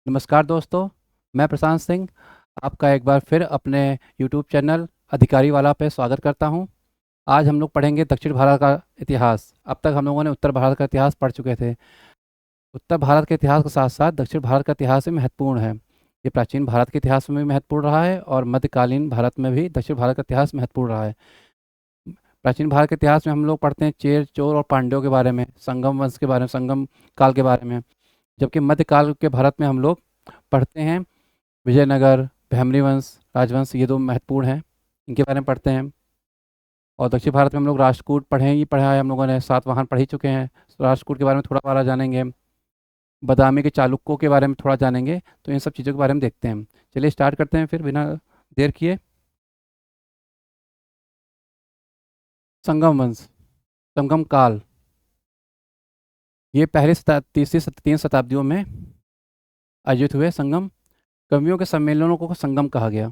नमस्कार दोस्तों। मैं प्रशांत सिंह आपका एक बार फिर अपने YouTube चैनल अधिकारी वाला पे स्वागत करता हूं। आज हम लोग पढ़ेंगे दक्षिण भारत का इतिहास। अब तक हम लोगों ने उत्तर भारत का इतिहास पढ़ चुके थे। उत्तर भारत के इतिहास के साथ साथ दक्षिण भारत का इतिहास भी महत्वपूर्ण है। ये प्राचीन भारत के इतिहास में भी महत्वपूर्ण रहा है और मध्यकालीन भारत में भी दक्षिण भारत का इतिहास महत्वपूर्ण रहा है। प्राचीन भारत के इतिहास में हम लोग पढ़ते हैं चेर चोर और पांड्यों के बारे में, संगम वंश के बारे में, संगम काल के बारे में। जबकि मध्यकाल के भारत में हम लोग पढ़ते हैं विजयनगर, भैमरी वंश, राजवंश, ये दो महत्वपूर्ण हैं, इनके बारे में पढ़ते हैं। और दक्षिण भारत में हम लोग राष्ट्रकूट पढ़ा है हम लोगों ने, सातवाहन पढ़ ही चुके हैं। राष्ट्रकूट के बारे में थोड़ा बारा जानेंगे, बादामी के चालुक्यों के बारे में थोड़ा जानेंगे। तो इन सब चीज़ों के बारे में देखते हैं। चलिए स्टार्ट करते हैं फिर बिना देर किए। संगम वंश, संगम काल, ये तीसरी तीन शताब्दियों में आयोजित हुए संगम कवियों के सम्मेलनों को संगम कहा गया।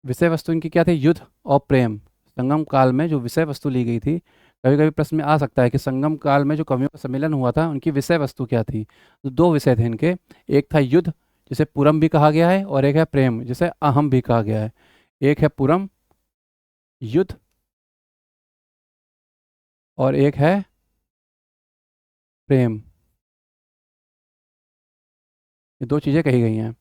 विषय वस्तु इनकी क्या थी? युद्ध और प्रेम। संगम काल में जो विषय वस्तु ली गई थी, कभी कभी प्रश्न में आ सकता है कि संगम काल में जो कवियों का सम्मेलन हुआ था उनकी विषय वस्तु क्या थी। तो दो विषय थे इनके। एक था युद्ध, जिसे पुरम भी कहा गया है, और एक है प्रेम, जिसे अहम भी कहा गया है। एक है पुरम युद्ध, और एक है प्रेम। ये दो चीज़ें कही गई हैं।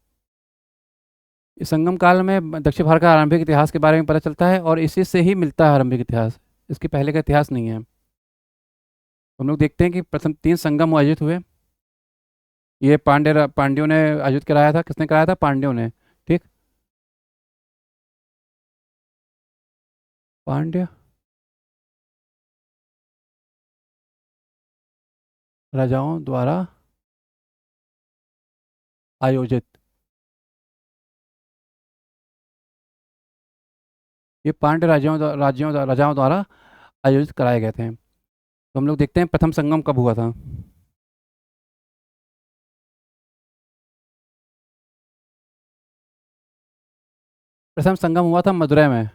इस संगम काल में दक्षिण भारत का आरंभिक इतिहास के बारे में पता चलता है, और इसी से ही मिलता है आरंभिक इतिहास। इसके पहले का इतिहास नहीं है। हम लोग देखते हैं कि प्रथम तीन संगम आयोजित हुए। ये पांड्यों ने आयोजित कराया था। किसने कराया था? पांड्यों ने। ठीक। पांड्य राजाओं द्वारा आयोजित। ये पांड्य राजाओं द्वारा आयोजित कराए गए थे। तो हम लोग देखते हैं प्रथम संगम कब हुआ था। प्रथम संगम हुआ था मदुरै में।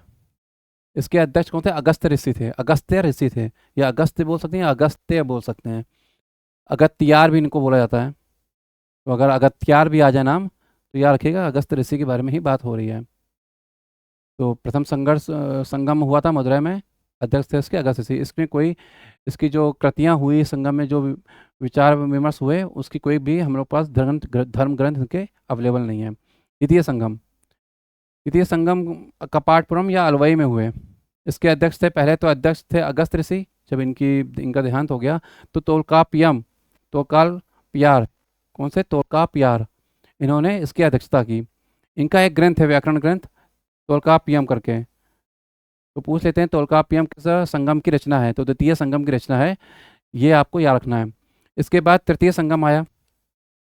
इसके अध्यक्ष कौन थे? अगस्त्य ऋषि थे। अगस्त्य ऋषि थे, या अगस्त्य बोल सकते हैं या अगस्त्य बोल सकते हैं। अगत्यार भी इनको बोला जाता है। तो अगर अगत्यार भी आ जाए नाम, तो याद रखिएगा अगस्त्य ऋषि के बारे में ही बात हो रही है। तो प्रथम संगम हुआ था मदुरै में। अध्यक्ष थे इसके अगस्त्य ऋषि। इसमें कोई इसकी जो कृतियाँ हुई संगम में, जो विचार विमर्श हुए, उसकी कोई भी हम लोग पास धर्म ग्रंथ के अवेलेबल नहीं है। द्वितीय संगम, द्वितीय संगम कपाटपुरम या अलवई में हुए। इसके अध्यक्ष थे, पहले तो अध्यक्ष थे अगस्त ऋषि। जब इनका देहांत हो गया तो तोलकाल पियार, कौन से? तोलकापियार, इन्होंने इसकी अध्यक्षता की। इनका एक ग्रंथ है, व्याकरण ग्रंथ, तोलकापियम करके। तो पूछ लेते हैं तोलकापियम किस संगम की रचना है? तो द्वितीय संगम की रचना है। ये आपको याद रखना है। इसके बाद तृतीय संगम आया।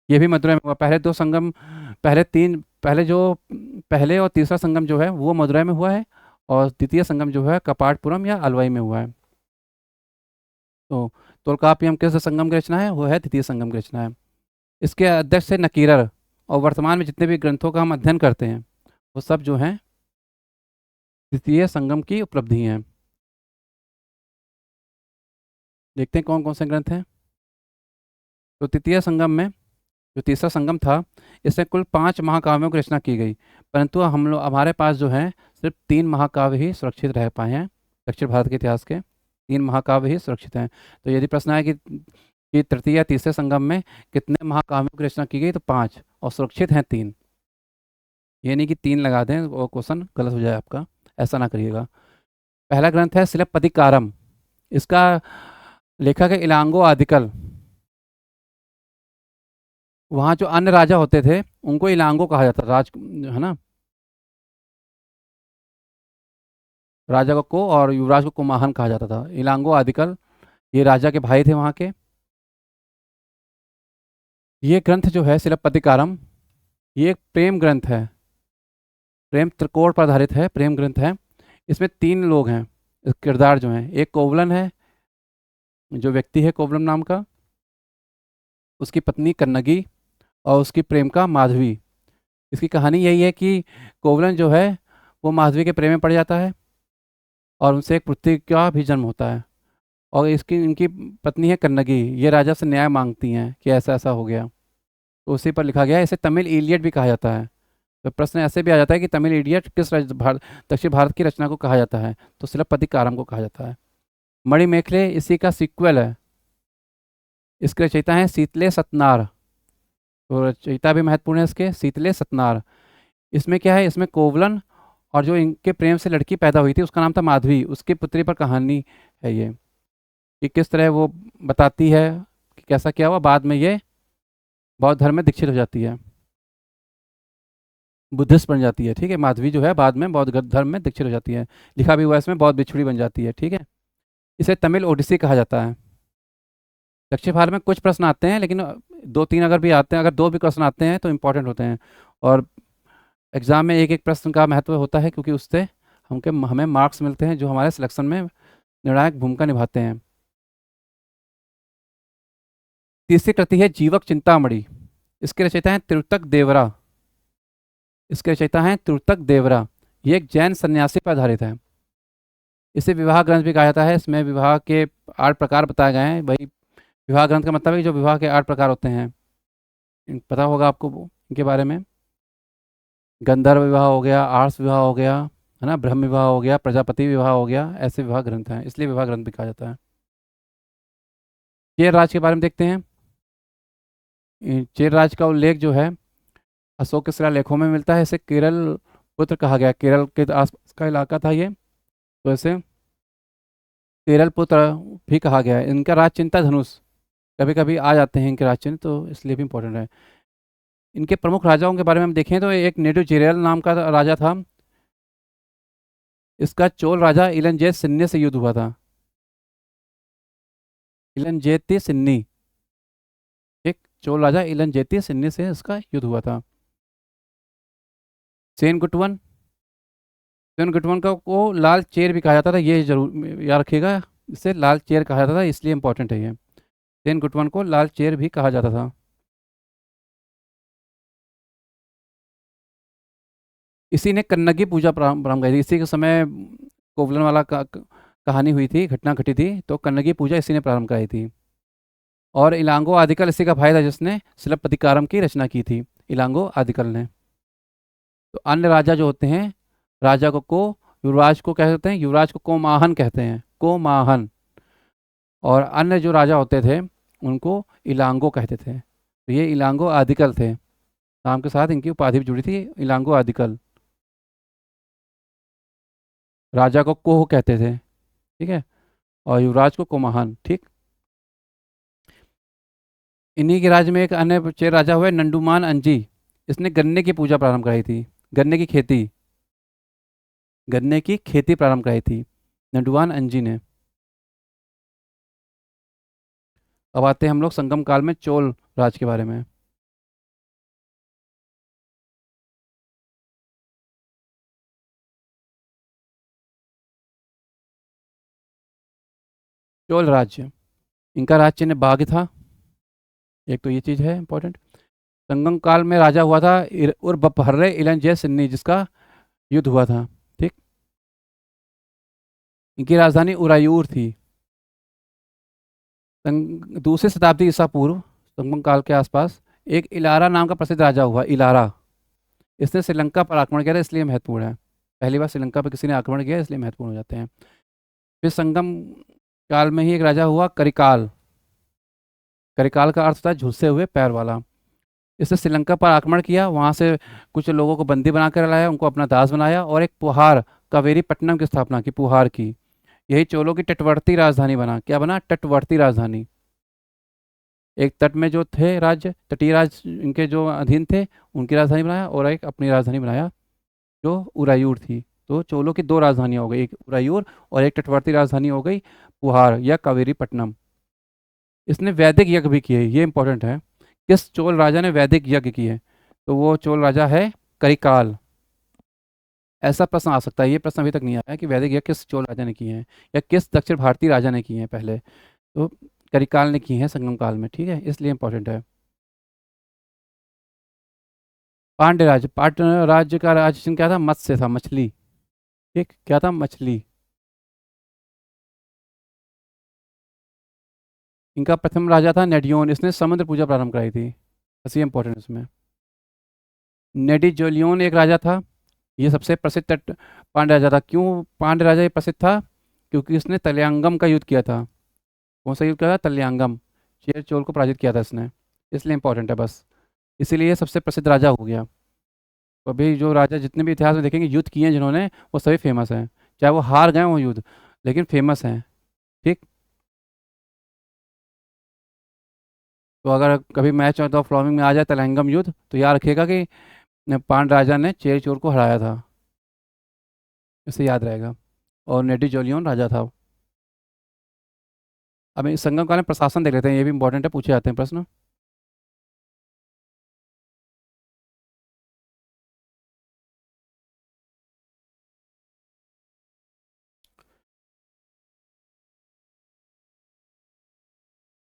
ये भी मदुरै में हुआ। पहले दो संगम, पहले तीन, पहले जो पहले और तीसरा संगम जो है वो मदुरै में हुआ है, और द्वितीय संगम जो है कपाटपुरम या अलवई में हुआ है। तो तोलकापियम किस संगम की रचना है? वो है द्वितीय संगम की रचना है। इसके अध्यक्ष है नकीरर। और वर्तमान में जितने भी ग्रंथों का हम अध्ययन करते हैं वो सब जो हैं द्वितीय संगम की उपलब्धि हैं। देखते हैं कौन कौन से ग्रंथ हैं। तो तृतीय संगम में, जो तीसरा संगम था, इसमें कुल 5 महाकाव्यों की रचना की गई। परंतु हम लोग, हमारे पास जो है सिर्फ 3 महाकाव्य ही सुरक्षित रह पाए हैं। दक्षिण भारत के इतिहास के 3 महाकाव्य ही सुरक्षित हैं। तो यदि प्रश्न है कि तृतीय या तीसरे संगम में कितने महाकाव्यों की रचना की गई, तो 5, और सुरक्षित हैं 3। ये नहीं कि 3 लगा दें वो क्वेश्चन गलत हो जाए आपका, ऐसा ना करिएगा। पहला ग्रंथ है सिलप्पदिकारम। इसका लेखक है इलांगो आदिकल। वहाँ जो अन्य राजा होते थे उनको इलांगो कहा जाता था, राज है ना, राजा को और युवराज को कुमाहन कहा जाता था। इलांगो आदिकल ये राजा के भाई थे वहाँ के। ये ग्रंथ जो है सिलप्पदिकारम, ये एक प्रेम ग्रंथ है। प्रेम त्रिकोण पर आधारित है, प्रेम ग्रंथ है। इसमें 3 लोग हैं, किरदार जो हैं। एक कोवलन है, जो व्यक्ति है कोवलम नाम का, उसकी पत्नी कन्नगी, और उसकी प्रेमिका माधवी। इसकी कहानी यही है कि कोवलन जो है वो माधवी के प्रेम में पड़ जाता है, और उनसे एक पुत्री का भी जन्म होता है। और इसकी इनकी पत्नी है कन्नगी। ये राजा से न्याय मांगती हैं कि ऐसा ऐसा हो गया। तो उसी पर लिखा गया है। इसे तमिल इलियड भी कहा जाता है। तो प्रश्न ऐसे भी आ जाता है कि तमिल इलियड किस दक्षिण भारत की रचना को कहा जाता है, तो सिलप्पदिकारम को कहा जाता है। मणिमेखले इसी का सीक्वल है। इसके रचयिता हैं शीतले सतनार। तो रचयिता भी महत्वपूर्ण है इसके, शीतले सतनार। इसमें क्या है, इसमें कोवलन और जो इनके प्रेम से लड़की पैदा हुई थी उसका नाम था माधवी, उसकी पुत्री पर कहानी है ये, कि किस तरह वो बताती है कि कैसा क्या हुआ। बाद में ये बौद्ध धर्म में दीक्षित हो जाती है, बुद्धिस्ट बन जाती है। ठीक है, माधवी जो है बाद में बौद्ध धर्म में दीक्षित हो जाती है। लिखा भी हुआ है इसमें, बौद्ध भिक्षुणी बन जाती है। ठीक है, इसे तमिल ओडिसी कहा जाता है। दक्षिण भारत में कुछ प्रश्न आते हैं, लेकिन दो तीन अगर भी आते हैं, अगर दो भी प्रश्न आते हैं तो इंपॉर्टेंट होते हैं। और एग्जाम में एक एक प्रश्न का महत्व होता है, क्योंकि उससे हमें मार्क्स मिलते हैं जो हमारे सिलेक्शन में निर्णायक भूमिका निभाते हैं। तीसरी कृति है जीवक चिंतामणि। इसके रचयिता हैं तिरुतक देवरा। इसके रचयिता हैं तिरुतक देवरा। ये एक जैन सन्यासी पर आधारित है। इसे विवाह ग्रंथ भी कहा जाता है। इसमें विवाह के 8 प्रकार बताए गए हैं। वही विवाह ग्रंथ का मतलब है कि जो विवाह के 8 प्रकार होते हैं, पता होगा आपको इनके बारे में। गंधर्व विवाह हो गया, आर्ष विवाह हो गया, है ना, ब्रह्म विवाह हो गया, प्रजापति विवाह हो गया, ऐसे विवाह ग्रंथ हैं, इसलिए विवाह ग्रंथ भी कहा जाता है। चेर राज के बारे में देखते हैं। चेर राज का उल्लेख जो है अशोक के शिलालेखों में मिलता है। इसे केरल पुत्र कहा गया, केरल के आसपास का इलाका था ये, तो इसे केरल पुत्र भी कहा गया है। इनका राज चिन्ह था धनुष। कभी कभी आ जाते हैं इनके राज चिन्ह, तो इसलिए भी इंपॉर्टेंट है। इनके प्रमुख राजाओं के बारे में हम देखें तो एक नेडुजिरेल नाम का राजा था। इसका चोल राजा इलंजेत सिन्नी से युद्ध हुआ था। इलंजेती सिन्नी, एक चोल राजा इलंजेती सिन्नी से इसका युद्ध हुआ था। सेन गुटवन, सेन गुटवन को लाल चेर भी कहा जाता था, ये जरूर याद रखिएगा। इसे लाल चेर कहा जाता था, इसलिए इंपॉर्टेंट है ये। सेन गुटवन को लाल चेर भी कहा जाता था। इसी ने कन्नगी पूजा प्रारंभ की थी। इसी के समय कोवलन वाला कहानी हुई थी, घटना घटी थी, तो कन्नगी पूजा इसी ने प्रारंभ कराई थी। और इलांगो आदिकल इसी का भाई था, जिसने शिलप्पदिकारम की रचना की थी, इलांगो आदिकल ने। तो अन्य राजा जो होते हैं, राजा को युवराज को कहते हैं, युवराज को कोमाहन कहते हैं, कोमाहन। और अन्य जो राजा होते थे उनको इलांगो कहते थे। तो ये इलांगो आदिकल थे, नाम के साथ इनकी उपाधि भी जुड़ी थी, इलांगो आदिकल। राजा को कोह कहते थे, ठीक है, और युवराज को कोमाहन। ठीक, इन्हीं के राज्य में एक अन्य चेर राजा हुए नंडुमान अंजी। इसने गन्ने की पूजा प्रारंभ कराई थी, गन्ने की खेती, गन्ने की खेती प्रारंभ कराई थी नंडुमान अंजी ने। अब आते हैं हम लोग संगम काल में चोल राज के बारे में। चोल राज्य, इनका राज चिन्ह बाघ था। एक तो ये चीज़ है इंपॉर्टेंट। संगम काल में राजा हुआ था उर्बपहर्रे इलंजय सिन्नी, जिसका युद्ध हुआ था। ठीक, इनकी राजधानी उरायूर थी। दूसरी शताब्दी ईसा पूर्व, संगम काल के आसपास, एक इलारा नाम का प्रसिद्ध राजा हुआ, इलारा। इसने श्रीलंका पर आक्रमण किया था, इसलिए महत्वपूर्ण है। पहली बार श्रीलंका पर किसी ने आक्रमण किया, इसलिए महत्वपूर्ण हो जाते हैं। फिर संगम काल में ही एक राजा हुआ करिकाल। करिकाल का अर्थ था झुलसे हुए पैर वाला। इसने श्रीलंका पर आक्रमण किया, वहाँ से कुछ लोगों को बंदी बना कर लाया, उनको अपना दास बनाया, और एक पुहार कावेरी पट्टनम की स्थापना की, पुहार की। यही चोलों की तटवर्ती राजधानी बना। क्या बना? तटवर्ती राजधानी। एक तट में जो थे राज्य, तटीय राज्य इनके जो अधीन थे, उनकी राजधानी बनाया, और एक अपनी राजधानी बनाया जो उरायूर थी। तो चोलों की दो राजधानियाँ हो गई, एक उरायूर और एक तटवर्ती राजधानी हो गई पुहार या कावेरी पट्टनम। इसने वैदिक यज्ञ भी किए, ये इंपॉर्टेंट है। किस चोल राजा ने वैदिक यज्ञ किए? तो वो चोल राजा है करिकाल। ऐसा प्रश्न आ सकता है, ये प्रश्न अभी तक नहीं आया है कि वैदिक यज्ञ किस चोल राजा ने किए हैं या किस दक्षिण भारतीय राजा ने किए हैं पहले। तो करिकाल ने किए हैं संगम काल में, ठीक है, इसलिए इंपॉर्टेंट है। पांड्य राज्य, पांड्य राज्य का राज्य चिन्ह क्या था? मत्स्य था, मछली। ठीक, क्या था? मछली। इनका प्रथम राजा था नेडियोन, इसने समुद्र पूजा प्रारंभ कराई थी। ऐसी इंपॉर्टेंट इसमें। नेडिजोलियोन एक राजा था, ये सबसे प्रसिद्ध पांड्य राजा था। क्यों पांड्य राजा ये प्रसिद्ध था? क्योंकि इसने तलियांगम का युद्ध किया था। कौन सा युद्ध किया था? तलियांगम। चेर चोल को पराजित किया था इसने, इसलिए इंपॉर्टेंट है बस। इसीलिए ये सबसे प्रसिद्ध राजा हो गया। तो अभी जो राजा जितने भी इतिहास में देखेंगे युद्ध किए हैं जिन्होंने, वो सभी फेमस हैं, चाहे वो हार गए वो युद्ध, लेकिन फेमस हैं। ठीक। तो अगर कभी मैच हो तो फ्लॉमिंग में आ जाए तलैंगम युद्ध, तो याद रखिएगा कि पांड्य राजा ने चेर चोर को हराया था, इसे याद रहेगा। और नेडी जोलियन राजा था। अब इस संगम काल में प्रशासन देख लेते हैं, ये भी इंपॉर्टेंट है, पूछे जाते हैं प्रश्न।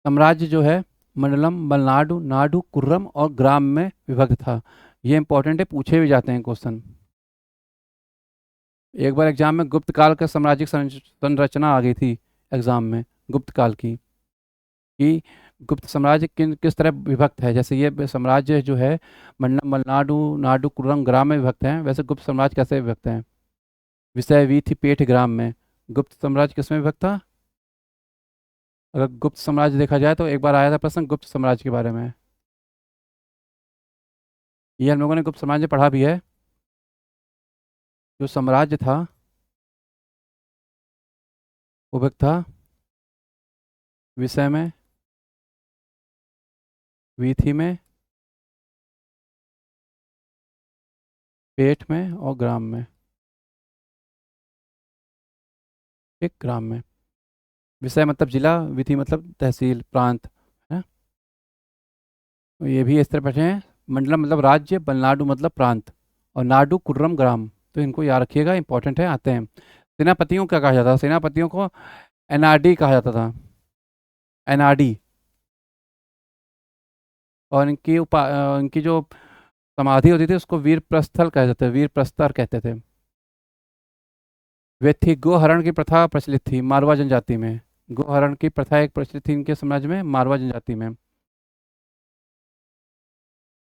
साम्राज्य जो है मंडलम, मलनाडु, नाडु, कुर्रम और ग्राम में विभक्त था। ये इंपॉर्टेंट है, पूछे भी जाते हैं क्वेश्चन। एक बार एग्जाम में गुप्त काल का साम्राज्यिक संरचना आ गई थी एग्जाम में, गुप्त काल की, कि गुप्त साम्राज्य किस तरह विभक्त है। जैसे ये साम्राज्य जो है मंडलम, मलनाडु, नाडु, कुर्रम, ग्राम में विभक्त हैं, वैसे गुप्त साम्राज्य कैसे विभक्त हैं? विषय वी थी पेठ ग्राम में। गुप्त साम्राज्य किसमें विभक्त था? अगर गुप्त साम्राज्य देखा जाए तो एक बार आया था प्रश्न गुप्त साम्राज्य के बारे में, ये हम लोगों ने गुप्त साम्राज्य पढ़ा भी है। जो साम्राज्य था वो विभक्त था विषय में, वीथी में, पेठ में और ग्राम में। एक ग्राम में। विषय मतलब जिला, विधि मतलब तहसील प्रांत, है ना? तो ये भी इस तरह बैठे हैं। मंडलम मतलब राज्य, बलनाडु मतलब प्रांत, और नाडु, कुर्रम, ग्राम। तो इनको याद रखिएगा, इंपॉर्टेंट है, आते हैं। सेनापतियों को क्या कहा जाता था? सेनापतियों को एनआरडी कहा जाता था, एनआरडी। और इनकी जो समाधि होती थी उसको वीर प्रस्थल कहते थे, वीर प्रस्तर कहते थे। वे थी गोहरण की प्रथा प्रचलित थी मारवा जनजाति में। गोहरण की प्रथा एक प्रचलित थी इनके समाज में, मारवा जनजाति में।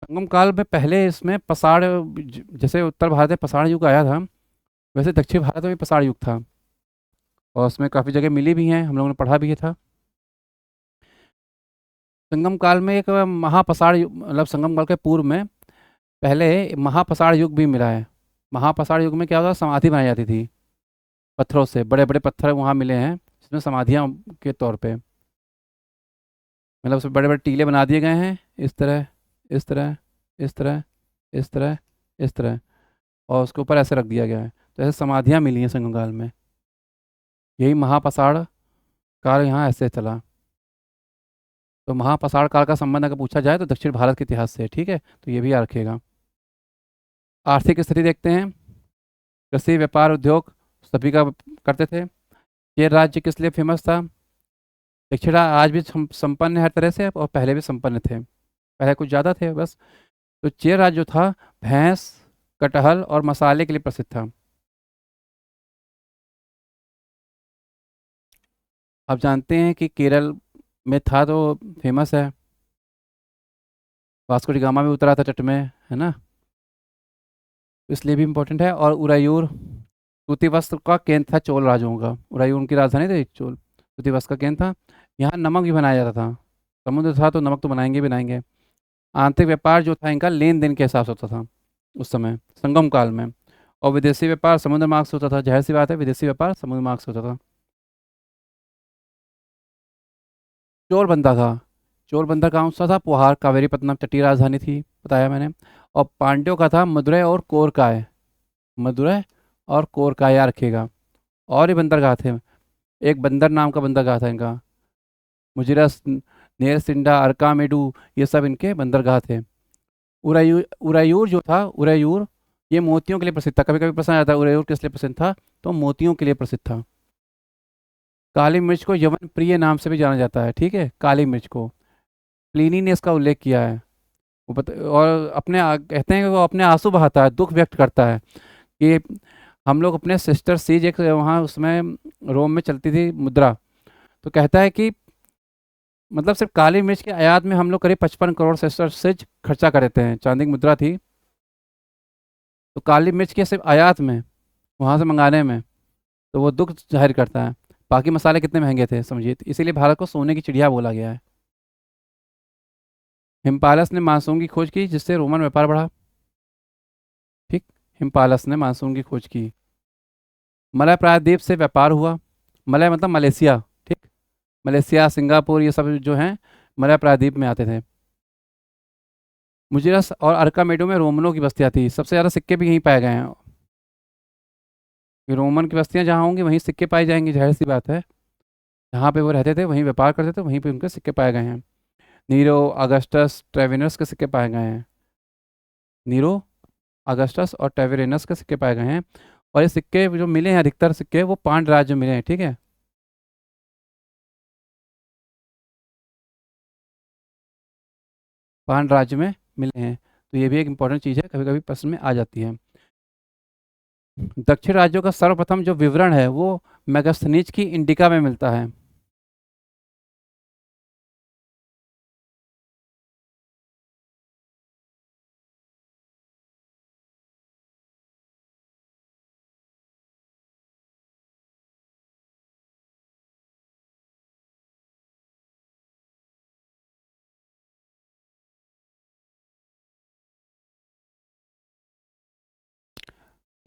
संगम काल में पहले इसमें पसाड़, जैसे उत्तर भारत में पसाड़ युग आया था, वैसे दक्षिण भारत में भी पसाड़ युग था, और उसमें काफ़ी जगह मिली भी हैं, हम लोगों ने पढ़ा भी था। संगम काल में एक महापसाड़ मतलब संगम काल के पूर्व में पहले महापसाड़ युग भी मिला है। महापसाड़ युग में क्या होता था? समाधि बनाई जाती थी पत्थरों से, बड़े बड़े पत्थर वहाँ मिले हैं जिसमें समाधियाँ के तौर पे, मतलब उसमें बड़े बड़े टीले बना दिए गए हैं, इस तरह, इस तरह, इस तरह, इस तरह, इस तरह, और उसके ऊपर ऐसे रख दिया गया है। तो ऐसे समाधियाँ मिली हैं संगम काल में। यही महापसाड़ काल यहाँ ऐसे चला। तो महापसाड़ काल का संबंध अगर पूछा जाए तो दक्षिण भारत के इतिहास से है, ठीक है, तो ये भी याद रखिएगा। आर्थिक स्थिति देखते हैं। कृषि, व्यापार, उद्योग सभी का करते थे। ये राज्य किस लिए फेमस था? दक्षिणा आज भी संपन्न है हर तरह से, और पहले भी संपन्न थे, पहले कुछ ज़्यादा थे बस। तो चेर राज्य जो था भैंस, कटहल और मसाले के लिए प्रसिद्ध था। आप जानते हैं कि केरल में था तो फेमस है, वास्को डी गामा भी उतरा था तट में, है ना? तो इसलिए भी इम्पोर्टेंट है। और उरायूर सूती वस्त्र का केंद्र था चोल राजाओं का। उरायूर उनकी राजधानी थी, चोल सूती वस्त्र का केंद्र था। यहाँ नमक भी बनाया जाता था, समुद्र था तो नमक तो बनाएंगे बनाएंगे। आंतरिक व्यापार जो था इनका लेन देन के हिसाब से होता था उस समय संगम काल में, और विदेशी व्यापार समुद्र मार्ग से होता था। जाहिर सी बात है, विदेशी व्यापार समुद्र मार्ग से होता था। चोर बंदर था, चोर बंदर कहाँ सा था? पुहार, कावेरीपट्टनम तटीय राजधानी थी, बताया मैंने। और पांड्यों का था मदुरै और कोरकाय, मदुरै और कोरकाय याद रखिएगा। और भी बंदरगाह थे, एक बंदर नाम का बंदरगाह था इनका, मुजिरस, नेरसिंडा, अरकामेडू, ये सब इनके बंदरगाह थे। उरायूर, उरायूर जो था, उरायूर ये मोतियों के लिए प्रसिद्ध था। कभी कभी प्रश्न आता है उरायूर किस लिए प्रसिद्ध था, तो मोतियों के लिए प्रसिद्ध था। काली मिर्च को यवन प्रिय नाम से भी जाना जाता है, ठीक है, काली मिर्च को प्लिनी ने इसका उल्लेख किया है। और अपने कहते हैं कि वो अपने आंसू बहाता है, दुख व्यक्त करता है कि हम लोग अपने सिस्टर सीज, एक वहाँ उसमें रोम में चलती थी मुद्रा, तो कहता है कि मतलब सिर्फ काली मिर्च के आयात में हम लोग करीब 55 करोड़ से खर्चा कर देते हैं। चांदी की मुद्रा थी, तो काली मिर्च के सिर्फ आयात में, वहाँ से मंगाने में, तो वो दुख जाहिर करता है। बाकी मसाले कितने महंगे थे समझिए, तो इसीलिए भारत को सोने की चिड़िया बोला गया है। हिमपालस ने मानसून की खोज की, जिससे रोमन व्यापार बढ़ा। ठीक, हिमपालस ने मानसून की खोज की। मलय प्रायद्वीप से व्यापार हुआ। मलय मतलब मलेशिया। ठीक, मलेशिया, सिंगापुर, ये सब जो हैं मलय प्रायद्वीप में आते थे। मुजिरस और अरकामेडो में रोमनों की बस्तियां थी। सबसे ज़्यादा सिक्के भी यहीं पाए गए हैं। ये रोमन की बस्तियां जहाँ होंगी वहीं सिक्के पाए जाएंगे, जाहिर सी बात है। जहाँ पे वो रहते थे वहीं व्यापार करते थे, वहीं पे उनके सिक्के पाए गए हैं। नीरो, अगस्टस, ट्रेविनस के सिक्के पाए गए हैं। नीरो, अगस्टस और ट्रेविनस के सिक्के पाए गए हैं। और ये सिक्के जो मिले हैं, अधिकतर सिक्के वो पांड राज्य में मिले हैं। ठीक है, पांड राज्य में मिले हैं। तो ये भी एक इंपॉर्टेंट चीज़ है, कभी कभी प्रश्न में आ जाती है। दक्षिण राज्यों का सर्वप्रथम जो विवरण है वो मेगास्थनीज की इंडिका में मिलता है।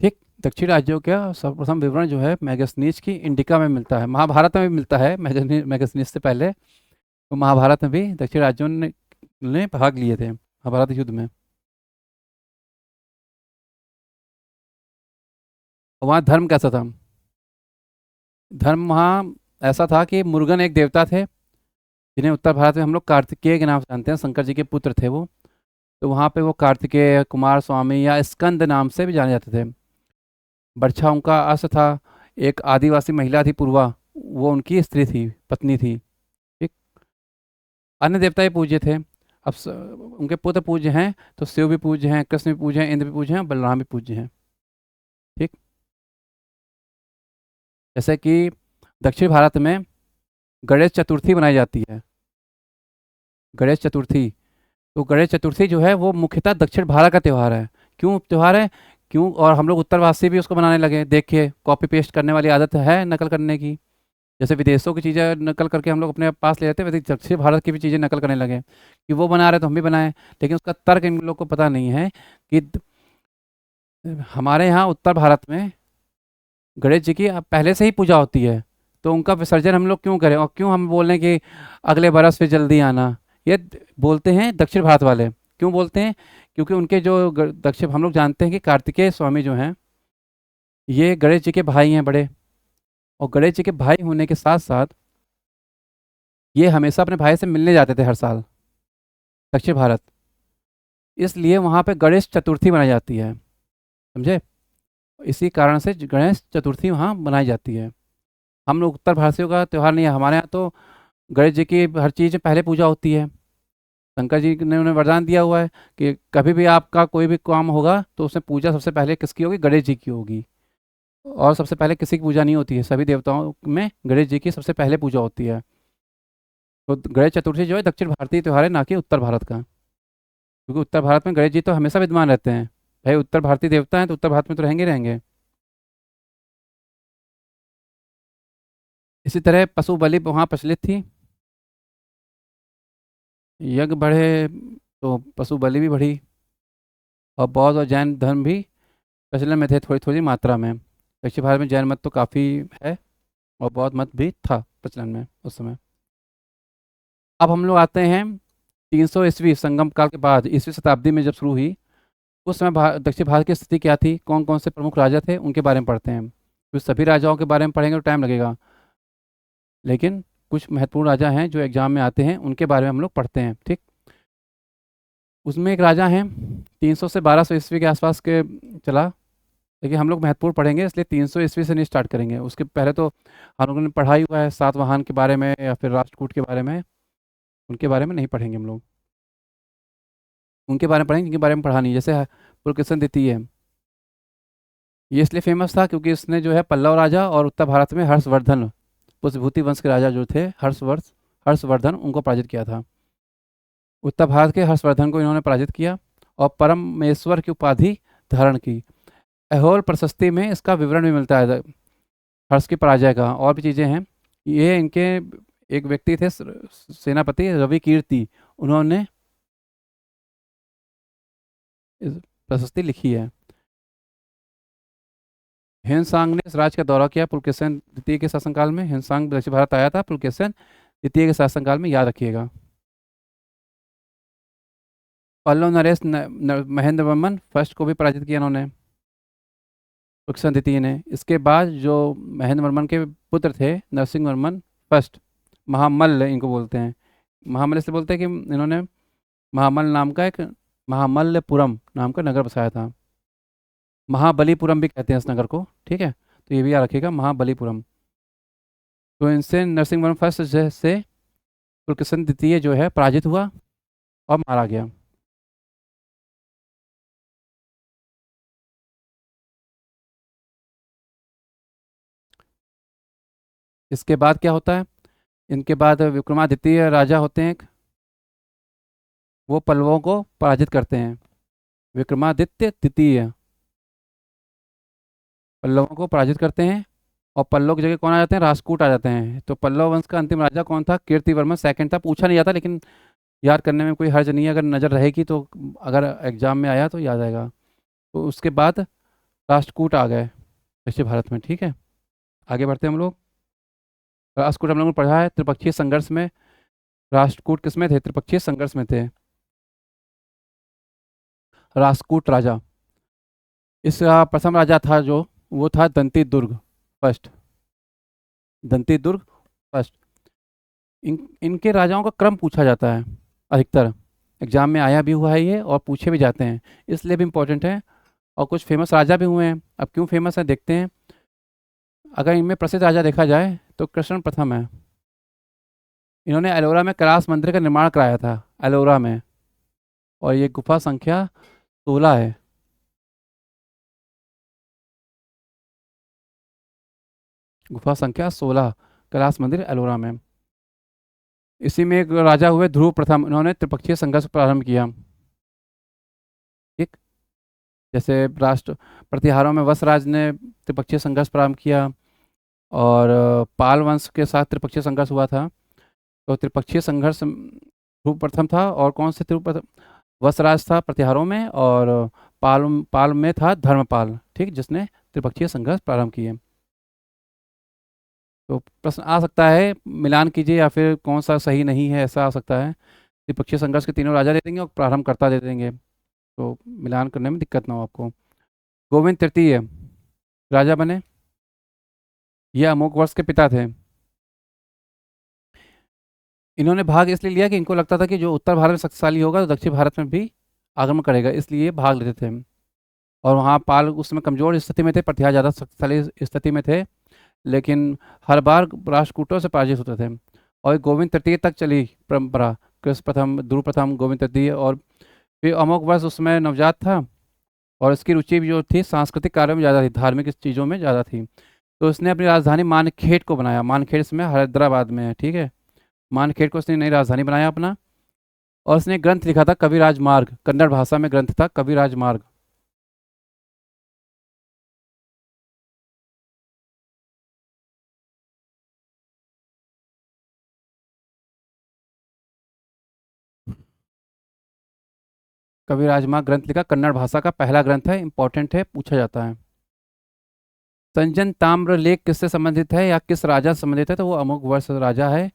ठीक, दक्षिण राज्यों का सर्वप्रथम विवरण जो है मैगस्थनीज की इंडिका में मिलता है। महाभारत में भी मिलता है, मैगस्थनीज से पहले। तो महाभारत में भी दक्षिण राज्यों ने भाग लिए थे महाभारत युद्ध में। वहाँ धर्म कैसा था? धर्म वहाँ ऐसा था कि मुरुगन एक देवता थे, जिन्हें उत्तर भारत में हम लोग कार्तिकेय के नाम से जानते हैं। शंकर जी के पुत्र थे वो। तो वहाँ पे वो कार्तिकेय, कुमार स्वामी या स्कंद नाम से भी जाने जाते थे। बरछा उनका अस्त्र था। एक आदिवासी महिला थी पूर्वा, वो उनकी स्त्री थी, पत्नी थी। ठीक, अन्य देवता भी पूज्य थे। अब उनके पुत्र पूज्य हैं, तो शिव भी पूज्य हैं, कृष्ण भी पूज्य हैं, इंद्र भी पूज्य हैं, बलराम भी पूज्य हैं। ठीक, जैसे कि दक्षिण भारत में गणेश चतुर्थी मनाई जाती है। गणेश चतुर्थी, तो गणेश चतुर्थी जो है वो मुख्यतः दक्षिण भारत का त्यौहार है। क्यों त्यौहार है? क्यों? और हम लोग उत्तरवासी भी उसको बनाने लगे। देखिए, कॉपी पेस्ट करने वाली आदत है नकल करने की। जैसे विदेशों की चीज़ें नकल करके हम लोग अपने पास ले लेते हैं, वैसे दक्षिण भारत की भी चीज़ें नकल करने लगे कि वो बना रहे तो हम भी बनाएं। लेकिन उसका तर्क इन लोग को पता नहीं है कि हमारे यहाँ उत्तर भारत में गणेश जी की पहले से ही पूजा होती है। तो उनका विसर्जन हम लोग क्यों करें, और क्यों हम बोलें कि अगले बरस फिर जल्दी आना? ये बोलते हैं दक्षिण भारत वाले। क्यों बोलते हैं? क्योंकि उनके जो दक्षिण, हम लोग जानते हैं कि कार्तिकेय स्वामी जो हैं ये गणेश जी के भाई हैं बड़े। और गणेश जी के भाई होने के साथ साथ ये हमेशा अपने भाई से मिलने जाते थे हर साल, दक्षिण भारत। इसलिए वहाँ पे गणेश चतुर्थी मनाई जाती है, समझे? इसी कारण से गणेश चतुर्थी वहाँ मनाई जाती है। हम लोग उत्तर भारतीयों का त्यौहार नहीं है। हमारे यहाँ तो गणेश जी की हर चीज़ में पहले पूजा होती है। शंकर जी ने उन्हें वरदान दिया हुआ है कि कभी भी आपका कोई भी काम होगा तो उसमें पूजा सबसे पहले किसकी होगी? गणेश जी की होगी। और सबसे पहले किसी की पूजा नहीं होती है, सभी देवताओं में गणेश जी की सबसे पहले पूजा होती है। तो गणेश चतुर्थी जो है दक्षिण भारतीय त्यौहार है, ना कि उत्तर भारत का। क्योंकि उत्तर भारत में गणेश जी तो हमेशा विद्यमान रहते हैं। भाई उत्तर भारतीय देवता हैं तो उत्तर भारत में तो रहेंगे ही रहेंगे। इसी तरह पशु बलि वहाँ प्रचलित थी। यज्ञ बढ़े तो पशु बलि भी बढ़ी। और बौद्ध और जैन धर्म भी प्रचलन में थे, थोड़ी थोड़ी मात्रा में। दक्षिण भारत में जैन मत तो काफ़ी है, और बौद्ध मत भी था प्रचलन में उस समय। अब हम लोग आते हैं 300 ईस्वी, संगम काल के बाद, ईसवीं शताब्दी में जब शुरू हुई। उस समय दक्षिण भारत की स्थिति क्या थी, कौन कौन से प्रमुख राजा थे, उनके बारे में पढ़ते हैं। क्योंकि सभी राजाओं के बारे में पढ़ेंगे तो टाइम लगेगा, लेकिन कुछ महत्वपूर्ण राजा हैं जो एग्जाम में आते हैं, उनके बारे में हम लोग पढ़ते हैं। ठीक, उसमें एक राजा हैं 300 से 1200 ईस्वी के आसपास के चला। लेकिन हम लोग महत्वपूर्ण पढ़ेंगे, इसलिए 300 ईस्वी से नहीं स्टार्ट करेंगे। उसके पहले तो हम लोगों ने पढ़ा ही हुआ है सातवाहन के बारे में या फिर राष्ट्रकूट के बारे में। उनके बारे में नहीं पढ़ेंगे हम लोग। उनके बारे में पढ़ेंगे जिनके बारे में पढ़ा नहीं। जैसे पुलकेशिन द्वितीय है, ये इसलिए फेमस था क्योंकि इसने जो है पल्लव राजा और उत्तर भारत में हर्षवर्धन, पुष्यभूति वंश के राजा जो थे, हर्षवर्ष हर्षवर्धन उनको पराजित किया था। उत्तर भारत के हर्षवर्धन को इन्होंने पराजित किया और परमेश्वर की उपाधि धारण की। ऐहोल प्रशस्ति में इसका विवरण भी मिलता है हर्ष की पराजय का, और भी चीज़ें हैं। ये इनके एक व्यक्ति थे सेनापति रवि कीर्ति, उन्होंने इस प्रशस्ति लिखी है। हिंसांग ने इस राज्य का दौरा किया पुलकेशिन द्वितीय के शासनकाल में। हिंसांग दक्षिण भारत आया था पुलकेशिन द्वितीय के शासनकाल में, याद रखिएगा। पल्लव नरेश महेंद्र वर्मन फर्स्ट को भी पराजित किया इन्होंने, पुलकेशिन द्वितीय ने। इसके बाद जो महेंद्र वर्मन के पुत्र थे नरसिंह वर्मन फर्स्ट, महामल्ल इनको बोलते हैं, महामल्ल इसलिए बोलते हैं कि इन्होंने महामल्ल नाम का एक महामल्लपुरम नाम का नगर बसाया था। महाबलीपुरम भी कहते हैं इस नगर को, ठीक है, तो ये भी याद रखिएगा, महाबलीपुरम। तो इनसे नरसिंह वर्मन फर्स्ट से पुलकेशिन द्वितीय जो है पराजित हुआ और मारा गया। इसके बाद क्या होता है, इनके बाद विक्रमादित्य राजा होते हैं एक, वो पल्लवों को पराजित करते हैं। विक्रमादित्य द्वितीय पल्लवों को पराजित करते हैं, और पल्लव की जगह कौन आ जाते हैं, राष्ट्रकूट आ जाते हैं। तो पल्लव वंश का अंतिम राजा कौन था, कीर्तिवर्मन सेकंड था। पूछा नहीं जाता लेकिन याद करने में कोई हर्ज नहीं है, अगर नज़र रहेगी तो, अगर एग्जाम में आया तो याद आएगा। तो उसके बाद राष्ट्रकूट आ गए दक्षिण भारत में, ठीक है। आगे बढ़ते हैं हम लोग। राष्ट्रकूट हम लोगों ने पढ़ा है त्रिपक्षीय संघर्ष में। राष्ट्रकूट किसमें थे, त्रिपक्षीय संघर्ष में थे। राष्ट्रकूट राजा, इसका प्रथम राजा था जो, वो था दंती दुर्ग फर्स्ट, दंती दुर्ग फर्स्ट। इनके राजाओं का क्रम पूछा जाता है अधिकतर, एग्जाम में आया भी हुआ है ये और पूछे भी जाते हैं, इसलिए भी इम्पोर्टेंट है। और कुछ फेमस राजा भी हुए हैं, अब क्यों फेमस है देखते हैं। अगर इनमें प्रसिद्ध राजा देखा जाए तो कृष्ण प्रथम है। इन्होंने एलोरा में कैलाश मंदिर का निर्माण कराया था, एलोरा में, और ये गुफा संख्या 16 है। गुफा संख्या 16 कैलाश मंदिर एलोरा में। इसी में एक राजा हुए ध्रुव प्रथम, इन्होंने त्रिपक्षीय संघर्ष प्रारंभ किया, ठीक। जैसे राष्ट्र प्रतिहारों में वसराज ने त्रिपक्षीय संघर्ष प्रारंभ किया, और पाल वंश के साथ त्रिपक्षीय संघर्ष हुआ था। तो त्रिपक्षीय संघर्ष ध्रुव प्रथम था, और कौन से ध्रुव प्रथम, वसराज था प्रतिहारों में, और पाल पाल में था धर्मपाल, ठीक, जिसने त्रिपक्षीय संघर्ष प्रारंभ किए। तो प्रश्न आ सकता है, मिलान कीजिए या फिर कौन सा सही नहीं है, ऐसा आ सकता है। त्रिपक्षीय संघर्ष के तीनों राजा दे देंगे और प्रारंभकर्ता दे देंगे, तो मिलान करने में दिक्कत ना हो आपको। गोविंद तृतीय राजा बने, ये अमोघ वर्ष के पिता थे। इन्होंने भाग इसलिए लिया कि इनको लगता था कि जो उत्तर भारत में शक्तिशाली होगा तो दक्षिण भारत में भी आक्रमण करेगा, इसलिए भाग लेते थे। और वहाँ पाल उस समय कमजोर स्थिति में थे, प्रतिहार ज़्यादा शक्तिशाली स्थिति में थे, लेकिन हर बार राष्ट्रकूटों से पराजित होते थे। और गोविंद तृतीय तक चली परंपरा, कृष्ण प्रथम, ध्रुव प्रथम, गोविंद तृतीय, और फिर अमोघ वर्ष उसमें नवजात था, और इसकी रुचि भी जो थी सांस्कृतिक कार्यों में ज़्यादा थी, धार्मिक चीज़ों में ज़्यादा थी। तो उसने अपनी राजधानी मानखेड़ को बनाया, मानखेड़ इसमें हैदराबाद में है, ठीक है। मानखेड़ को उसने नई राजधानी बनाया अपना, और उसने एक ग्रंथ लिखा था कविराज मार्ग, कन्नड़ भाषा में ग्रंथ था कविराज मार्ग। कविराज मार्ग ग्रंथ लिखा, कन्नड़ भाषा का पहला ग्रंथ है, इंपॉर्टेंट है, पूछा जाता है। संजन ताम्र लेख किससे संबंधित है या किस राजा से संबंधित है, तो वो अमोघ वर्ष राजा है।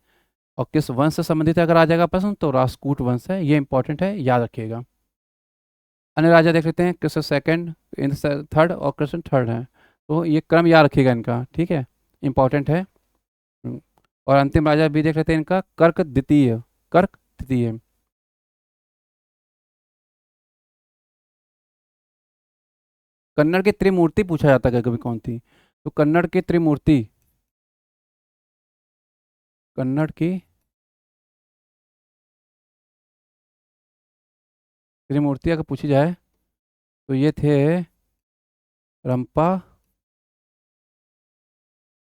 और किस वंश से संबंधित है अगर राजा का प्रश्न, तो राष्ट्रकूट वंश है, ये इंपॉर्टेंट है, याद रखिएगा। अन्य राजा देख लेते हैं, कृष्ण सेकंड, इंद्र थर्ड और कृष्ण थर्ड है, तो ये क्रम याद रखिएगा इनका, ठीक है, इंपॉर्टेंट है। और अंतिम राजा भी देख लेते हैं इनका, कर्क द्वितीय, कर्क द्वितीय। कन्नड़ की त्रिमूर्ति पूछा जाता है कभी कौन थी, तो कन्नड़ की त्रिमूर्ति, कन्नड़ की त्रिमूर्ति अगर पूछी जाए तो ये थे रंपा,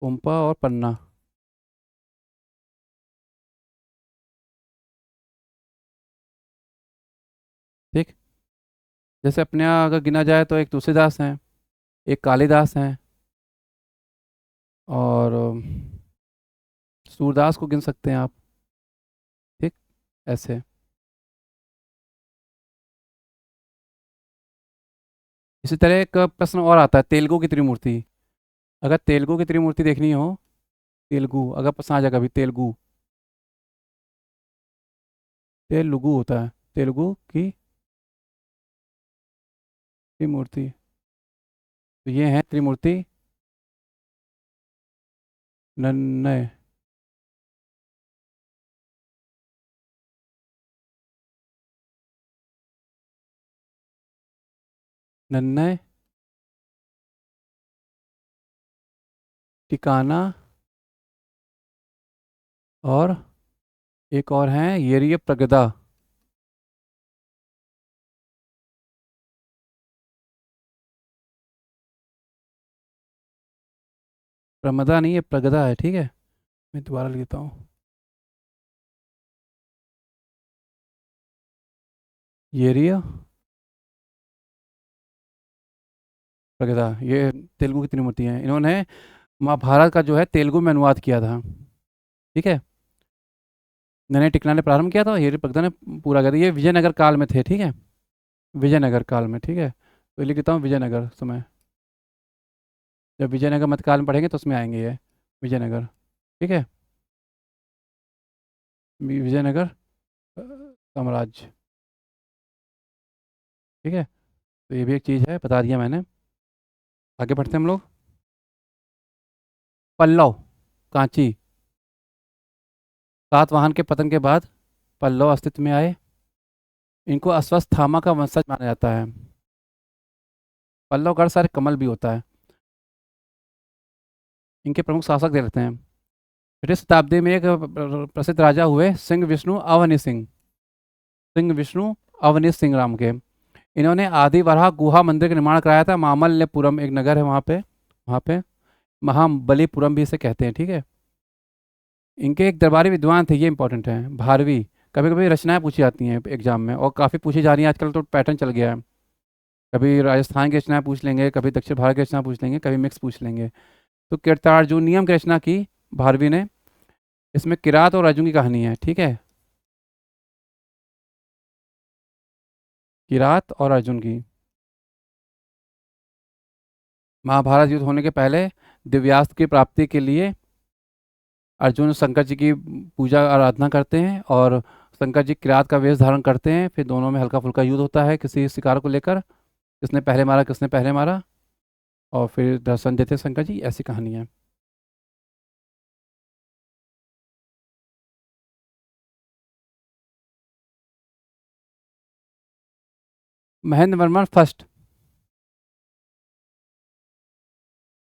उम्पा और पन्ना। ठीक। जैसे अपने यहाँ अगर गिना जाए तो एक तुलसीदास हैं, एक कालिदास हैं, और सूरदास को गिन सकते हैं आप। ठीक। ऐसे। इसी तरह एक प्रश्न और आता है, तेलुगु की त्रिमूर्ति। अगर तेलुगु की त्रिमूर्ति देखनी हो, तेलुगु अगर प्रश्न आ जाए कभी, तेलुगु, तेलुगु होता है, तेलुगु की त्रिमूर्ति। तो ये है त्रिमूर्ति। नन्नय। नन्नय, टिकाना, और एक और है येरिय प्रगदा। प्रमदा नहीं है, प्रगदा है, ठीक है। मैं दोबारा लिख देता हूँ। येरिय प्रगदा, ये तेलुगु की त्रिमूर्ति हैं। इन्होंने महाभारत का जो है तेलुगु में अनुवाद किया था। ठीक है। नन्हे टिकला ने प्रारंभ किया था, येरिय प्रगदा ने पूरा किया था। ये विजयनगर काल में थे, ठीक है। विजयनगर काल में, ठीक है, तो लिख देता हूँ विजयनगर समय। जब विजयनगर मध्यकाल में पढ़ेंगे तो उसमें आएंगे ये, विजयनगर। ठीक है। विजयनगर साम्राज्य। ठीक है। तो ये भी एक चीज़ है, बता दिया मैंने। आगे बढ़ते हैं हम लोग। पल्लव, कांची। सातवाहन के पतन के बाद पल्लव अस्तित्व में आए। इनको अश्वत्थामा का वंशज माना जाता है। पल्लव गढ़ सारे कमल भी होता है। इनके प्रमुख शासक दे रखते हैं। छठी शताब्दी में एक प्रसिद्ध राजा हुए, सिंह विष्णु अवनी सिंह। सिंह विष्णु अवनी सिंह राम के। इन्होंने आदि वराह गुहा मंदिर का निर्माण कराया था। मामल्लपुरम एक नगर है वहाँ पे, वहाँ पे महाबलीपुरम भी इसे कहते हैं, ठीक है। इनके एक दरबारी विद्वान थे, ये इंपॉर्टेंट है, भारवी। कभी कभी रचनाएं पूछी जाती हैं एग्जाम में, और काफ़ी पूछी जा रही हैं आजकल, तो पैटर्न चल गया है। कभी राजस्थान की रचना पूछ लेंगे, कभी दक्षिण भारत की रचना पूछ लेंगे, कभी मिक्स पूछ लेंगे। तो कीर्तार्जुनियम की रचना की भारवी ने। इसमें किरात और अर्जुन की कहानी है, ठीक है। किरात और अर्जुन की। महाभारत युद्ध होने के पहले दिव्यास्त्र की प्राप्ति के लिए अर्जुन शंकर जी की पूजा आराधना करते हैं, और शंकर जी किरात का वेश धारण करते हैं। फिर दोनों में हल्का फुल्का युद्ध होता है किसी शिकार को लेकर, किसने पहले मारा, किसने पहले मारा, और फिर दर्शन देते हैं शंकर जी। ऐसी कहानी है। महेंद्र वर्मन फर्स्ट,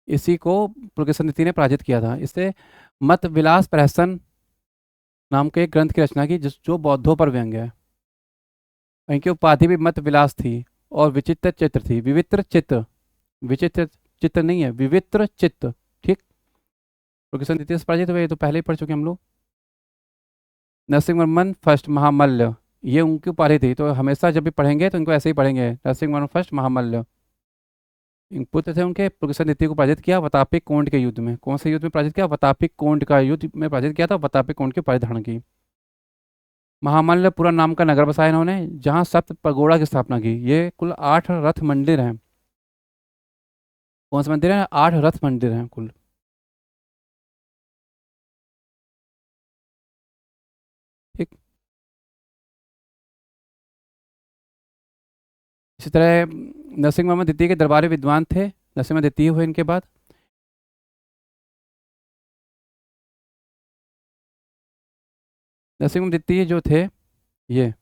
इसी को पुलकेशिन द्वितीय ने पराजित किया था। इससे मत विलास प्रहसन नाम के एक ग्रंथ की रचना की, जिस जो बौद्धों पर व्यंग्य है। इनकी उपाधि भी मत विलास थी, और विचित्र चित्र थी, विवित्र चित्र। विचित्र चित्र नहीं है, विवित्र चित्त। ठीक। पुलकेशिन द्वितीय से पराजित हुए, ये तो पहले ही पढ़ चुके हम लोग। नरसिंह वर्मन फर्स्ट महामल्ल, ये उनकी उपाधि थी, तो हमेशा जब भी पढ़ेंगे तो इनको ऐसे ही पढ़ेंगे, नरसिंह वर्मन फर्स्ट महामल्ल। पुत्र थे उनके, पुलकेशिन द्वितीय को पराजित किया वतापी कोंड के युद्ध में। कौन से युद्ध में पराजित किया? वतापी कोंड का युद्ध में पराजित किया था, वतापी कोंड की उपाधि धारण की। महामल्लपुरम नाम का नगर बसाया इन्होंने, जहाँ सप्त पगोड़ा की स्थापना की। ये कुल 8 रथ मंदिर हैं। कौन से मंदिर हैं? 8 रथ मंदिर हैं कुल। ठीक। इसी तरह नरसिंह वर्मन द्वितीय के दरबारी विद्वान थे। नरसिम्हा द्वितीय हुए इनके बाद। नरसिंह द्वितीय जो थे, ये,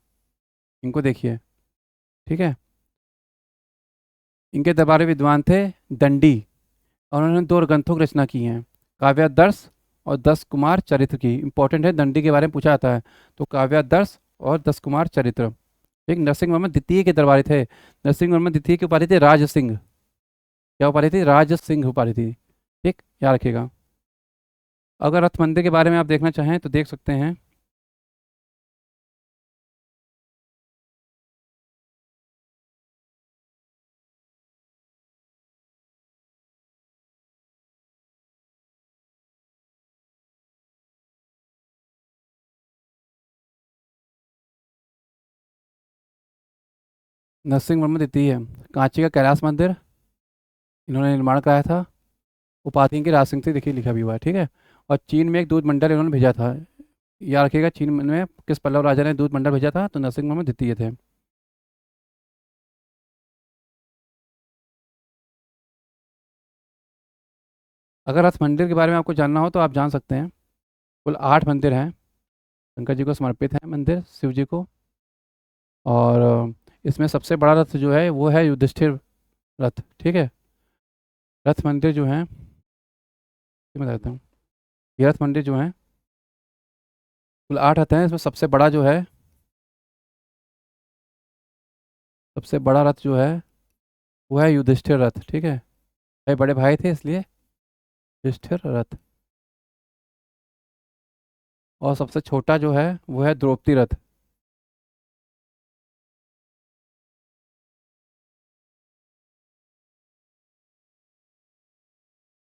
इनको देखिए, ठीक है। इनके दरबारी विद्वान थे दंडी, और उन्होंने 2 ग्रंथों की रचना की हैं, काव्यादर्श और 10 कुमार चरित्र की। इंपॉर्टेंट है, दंडी के बारे में पूछा जाता है। तो काव्यादर्श और 10 कुमार चरित्र। एक नरसिंह वर्मन द्वितीय के दरबारी थे। नरसिंह वर्मन द्वितीय की उपाधि थी राज सिंह। क्या उपाधि थी? राज सिंह उपाधि थी। ठीक, याद रखिएगा। अगर रथ मंदिर के बारे में आप देखना चाहें तो देख सकते हैं। नरसिंह वर्मा द्वितीय, कांची का कैलाश मंदिर इन्होंने निर्माण कराया था। उपाधि की राज सिंह थी, देखिए लिखा भी हुआ है, ठीक है। और चीन में एक दूध मंडल इन्होंने भेजा था। याद रखिएगा, चीन में किस पल्लव राजा ने दूध मंडल भेजा था, तो नरसिंह वर्मा द्वितीय थे। अगर रथ मंदिर के बारे में आपको जानना हो तो आप जान सकते हैं। कुल 8 मंदिर हैं, शंकर जी को समर्पित है मंदिर, शिव जी को। और इसमें सबसे बड़ा रथ जो है वो है युधिष्ठिर रथ, ठीक है। रथ मंदिर जो है, मैं बताता हूँ। ये रथ मंदिर जो है, कुल 8 रथ हैं, इसमें सबसे बड़ा जो है, सबसे बड़ा रथ जो है वो है युधिष्ठिर रथ, ठीक है। भाई बड़े भाई थे इसलिए युधिष्ठिर रथ। और सबसे छोटा जो है वो है द्रौपदी रथ।